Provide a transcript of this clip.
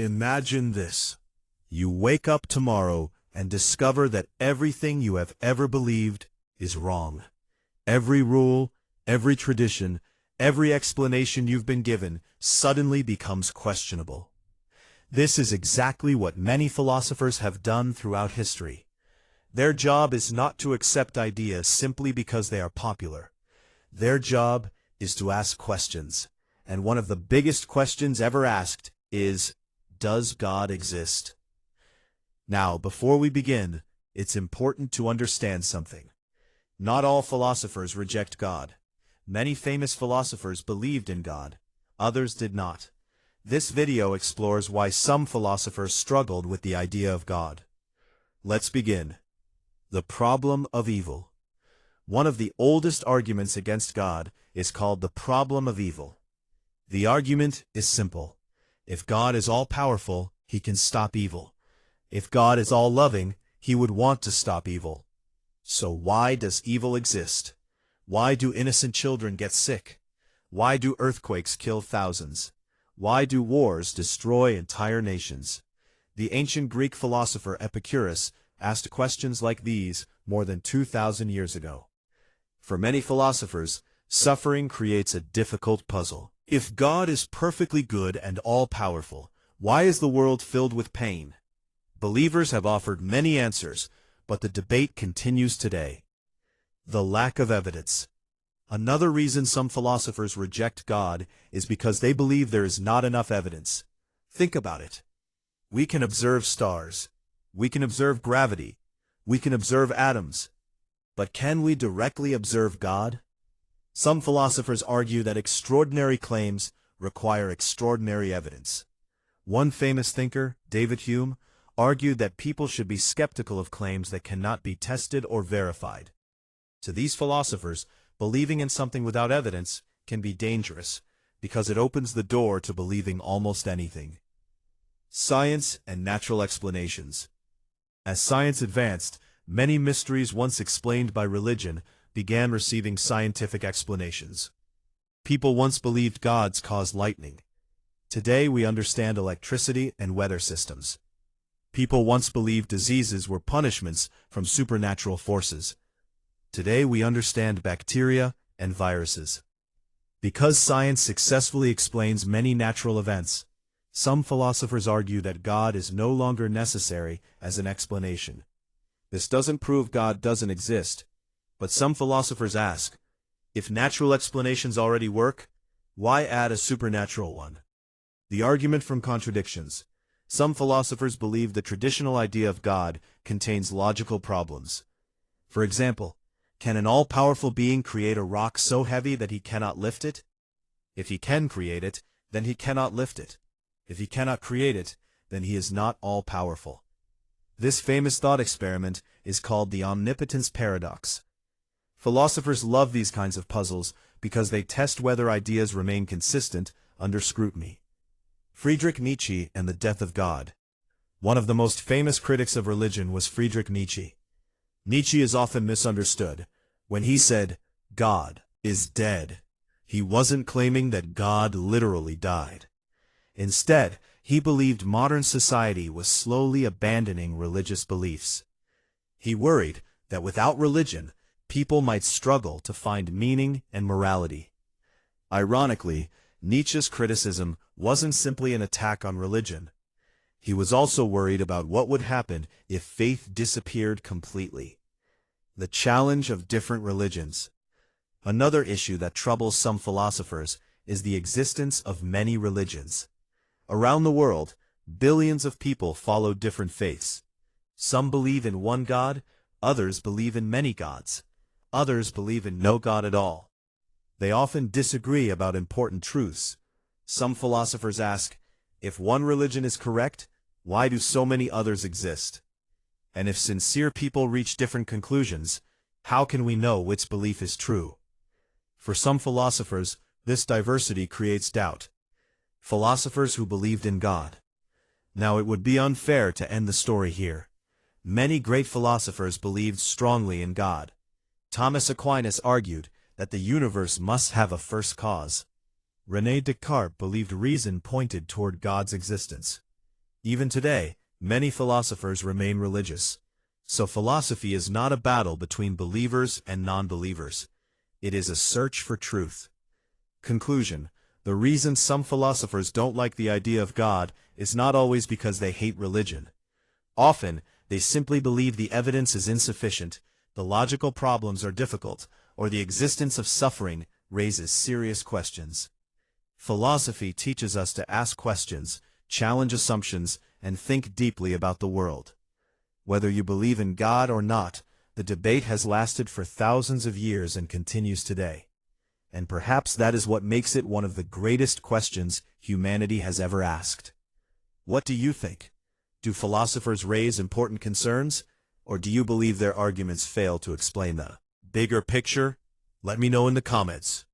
Imagine this. You wake up tomorrow and discover that everything you have ever believed is wrong. Every rule, every tradition, every explanation you've been given suddenly becomes questionable. This is exactly what many philosophers have done throughout history. Their job is not to accept ideas simply because they are popular. Their job is to ask questions. And one of the biggest questions ever asked is, does God exist? Now, before we begin, it's important to understand something. Not all philosophers reject God. Many famous philosophers believed in God. Others did not. This video explores why some philosophers struggled with the idea of God. Let's begin. The problem of evil. One of the oldest arguments against God is called the problem of evil. The argument is simple. If God is all-powerful, he can stop evil. If God is all-loving, he would want to stop evil. So why does evil exist? Why do innocent children get sick? Why do earthquakes kill thousands? Why do wars destroy entire nations? The ancient Greek philosopher Epicurus asked questions like these more than 2,000 years ago. For many philosophers, suffering creates a difficult puzzle. If God is perfectly good and all-powerful, why is the world filled with pain? Believers have offered many answers, but the debate continues today. The lack of evidence. Another reason some philosophers reject God is because they believe there is not enough evidence. Think about it. We can observe stars. We can observe gravity. We can observe atoms. But can we directly observe God? Some philosophers argue that extraordinary claims require extraordinary evidence. One famous thinker, David Hume, argued that people should be skeptical of claims that cannot be tested or verified. To these philosophers, believing in something without evidence can be dangerous because it opens the door to believing almost anything. Science and natural explanations. As science advanced, many mysteries once explained by religion began receiving scientific explanations. People once believed gods caused lightning. Today we understand electricity and weather systems. People once believed diseases were punishments from supernatural forces. Today we understand bacteria and viruses. Because science successfully explains many natural events, some philosophers argue that God is no longer necessary as an explanation. This doesn't prove God doesn't exist, but some philosophers ask, if natural explanations already work, why add a supernatural one? The argument from contradictions. Some philosophers believe the traditional idea of God contains logical problems. For example, can an all-powerful being create a rock so heavy that he cannot lift it? If he can create it, then he cannot lift it. If he cannot create it, then he is not all-powerful. This famous thought experiment is called the omnipotence paradox. Philosophers love these kinds of puzzles because they test whether ideas remain consistent under scrutiny. Friedrich Nietzsche and the death of God. One of the most famous critics of religion was Friedrich Nietzsche. Nietzsche is often misunderstood. When he said, God is dead, he wasn't claiming that God literally died. Instead, he believed modern society was slowly abandoning religious beliefs. He worried that without religion, people might struggle to find meaning and morality. Ironically, Nietzsche's criticism wasn't simply an attack on religion. He was also worried about what would happen if faith disappeared completely. The challenge of different religions. Another issue that troubles some philosophers is the existence of many religions. Around the world, billions of people follow different faiths. Some believe in one God, others believe in many gods. Others believe in no God at all. They often disagree about important truths. Some philosophers ask, if one religion is correct, why do so many others exist? And if sincere people reach different conclusions, how can we know which belief is true? For some philosophers, this diversity creates doubt. Philosophers who believed in God. Now it would be unfair to end the story here. Many great philosophers believed strongly in God. Thomas Aquinas argued that the universe must have a first cause. René Descartes believed reason pointed toward God's existence. Even today, many philosophers remain religious. So philosophy is not a battle between believers and non-believers. It is a search for truth. Conclusion: the reason some philosophers don't like the idea of God is not always because they hate religion. Often, they simply believe the evidence is insufficient, the logical problems are difficult, or the existence of suffering raises serious questions. Philosophy teaches us to ask questions, challenge assumptions, and think deeply about the world. Whether you believe in God or not, the debate has lasted for thousands of years and continues today. And perhaps that is what makes it one of the greatest questions humanity has ever asked. What do you think? Do philosophers raise important concerns, or do you believe their arguments fail to explain the bigger picture? Let me know in the comments.